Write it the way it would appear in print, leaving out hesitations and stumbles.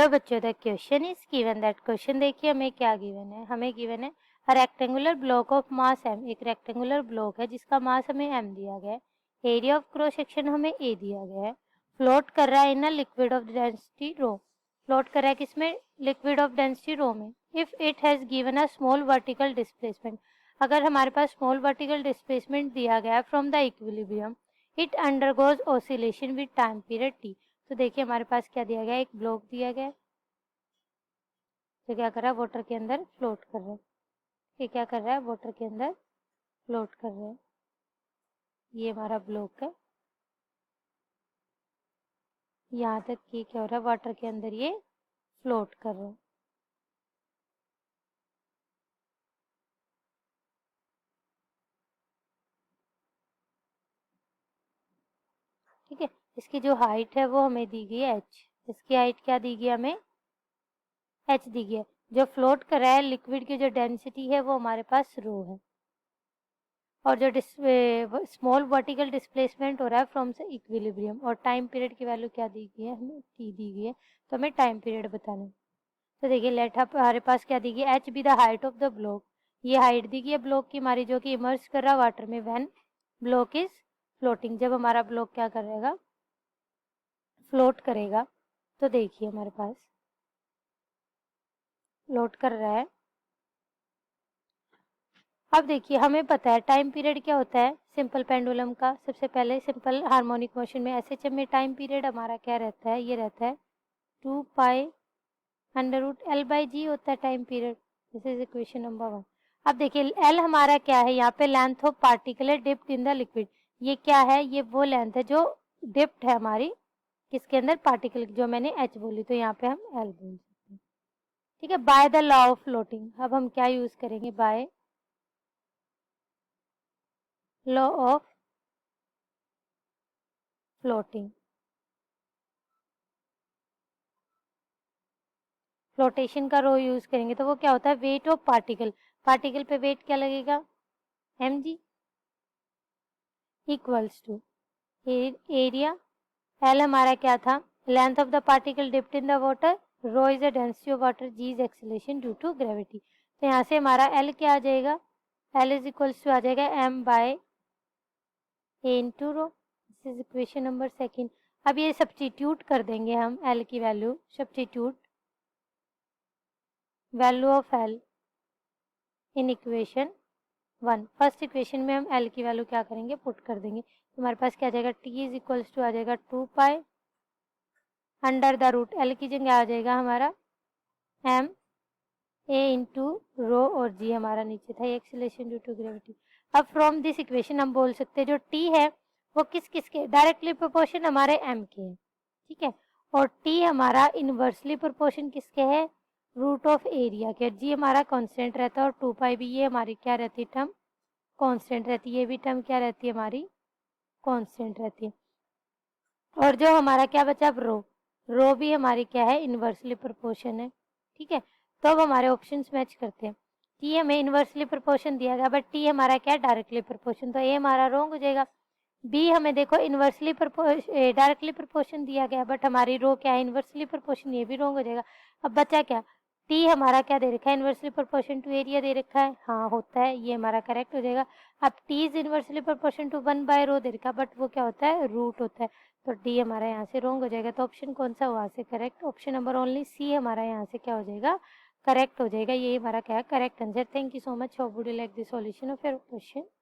Hello बच्चों, the question is given that question देखिए हमें क्या गिवन है। हमें गिवन है a rectangular block of mass m। एक रेक्टेंगुलर ब्लॉक है जिसका मास हमें m दिया गया है। एरिया ऑफ क्रॉस सेक्शन हमें a दिया गया है। फ्लोट कर रहा है in a liquid of density rho. Float कर रहा है किसमें? लिक्विड ऑफ डेंसिटी रो में। If it has given a small vertical displacement, अगर हमारे पास स्मॉल वर्टिकल डिस्प्लेसमेंट दिया गया है from the equilibrium, it undergoes oscillation with time period t। तो देखिए हमारे पास क्या दिया गया है, एक ब्लॉक दिया गया है जो क्या कर रहा है, वाटर के अंदर फ्लोट कर रहा है। ये क्या कर रहा है, वाटर के अंदर फ्लोट कर रहा है। ये हमारा ब्लॉक है, यहाँ तक ये क्या हो रहा है, वाटर के अंदर ये फ्लोट कर रहा है। ठीक है, इसकी जो हाइट है वो हमें दी गई है h। इसकी हाइट क्या दी गई हमें, h दी गई है। जो फ्लोट कर रहा है लिक्विड की जो डेंसिटी है वो हमारे पास रो है, और जो स्मॉल वर्टिकल डिस्प्लेसमेंट हो रहा है फ्रॉम से इक्विलिब्रियम, और टाइम पीरियड की वैल्यू क्या दी गई है, हमें t दी गई है। तो हमें टाइम पीरियड बताना है। तो देखिए लेट हमारे पास क्या दी गई, h be the height of the block. ये हाइट दी गई है ब्लॉक की हमारी, जो कि इमर्ज कर रहा है वाटर में व्हेन ब्लॉक इज फ्लोटिंग। जब हमारा ब्लॉक क्या करेगा, फ्लोट करेगा। तो देखिए हमारे पास फ्लोट कर रहा है। अब देखिए हमें पता है टाइम पीरियड क्या होता है सिंपल पेंडुलम का। सबसे पहले सिंपल हार्मोनिक मोशन में एसएचएम में टाइम पीरियड हमारा क्या रहता है, ये रहता है 2 pi under root L by G होता है time period. This is equation number 1। अब देखिए एल हमारा क्या है, यहाँ पे लेंथ ऑफ पार्टिकल है डिप्ड इन द लिक्विड। ये क्या है, ये वो लेंथ है जो डिप्ड है हमारी किसके अंदर, पार्टिकल, जो मैंने एच बोली, तो यहाँ पे हम एल बोल सकते हैं। ठीक है, by the law of floating. अब हम क्या यूज करेंगे, by law of floating. Floatation का रो यूज करेंगे तो वो क्या होता है, वेट ऑफ पार्टिकल। पार्टिकल पे वेट क्या लगेगा, M G, equals to area. L हमारा क्या था, length of the particle dipped in the water. Rho is the density of water, G is acceleration due to gravity. तो यहाँ से हमारा एल क्या आ जाएगा, एल इज इक्वल्स टू आ जाएगा M by A into rho. This is equation number 2। अब ये सब्स्टिट्यूट कर देंगे हम एल की वैल्यू, substitute value of L in equation 1। First equation में हम एल की वैल्यू क्या करेंगे, पुट कर देंगे। तो हमारे पास क्या आ जाएगा, टी इज इक्वल्स टू आ जाएगा 2 pi under the root, L की जगह आ जाएगा हमारा एम ए इंटू रो, और जी हमारा नीचे था एक्सेलरेशन ड्यू टू ग्रेविटी। अब फ्रॉम दिस इक्वेशन हम बोल सकते हैं जो टी है वो किस किस के डायरेक्टली प्रोपोर्शन हमारे एम के है। ठीक है, और टी हमारा इनवर्सली प्रोपोर्शन किसके है, रूट ऑफ एरिया के। जी हमारा कांस्टेंट रहता है, और 2 पाई भी ये हमारी क्या रहती है, टर्म कांस्टेंट रहती है। ये भी टर्म क्या रहती है हमारी, कांस्टेंट रहती है। और जो हमारा क्या बचा, अब रो, रो भी हमारी क्या है, इनवर्सली प्रोपोर्शन है। ठीक है, तो अब हमारे ऑप्शंस मैच करते हैं। टी हमें इनवर्सली प्रोपोर्शन दिया गया, बट टी हमारा क्या है, डायरेक्टली प्रोपोर्शन, तो ए हमारा रॉन्ग हो जाएगा। बी हमें देखो इनवर्सली डायरेक्टली प्रोपोर्शन दिया गया, बट हमारी रो क्या है, इनवर्सली प्रोपोर्शन, ये भी रॉन्ग हो जाएगा। अब बचा क्या, टी हमारा क्या दे रखा है, इनवर्सली प्रोपोर्शन टू एरिया दे रखा है, हाँ होता है, ये हमारा करेक्ट हो जाएगा। अब T is inversely proportion to 1 by rho दे रखा है, बट वो क्या होता है, रूट होता है। तो डी हमारा यहाँ से रॉन्ग हो जाएगा। तो ऑप्शन कौन सा हुआ से करेक्ट, ऑप्शन नंबर ओनली सी हमारा यहाँ से क्या हो जाएगा, करेक्ट हो जाएगा। ये हमारा क्या है, correct answer. Thank you so much. How would you like the solution of your question.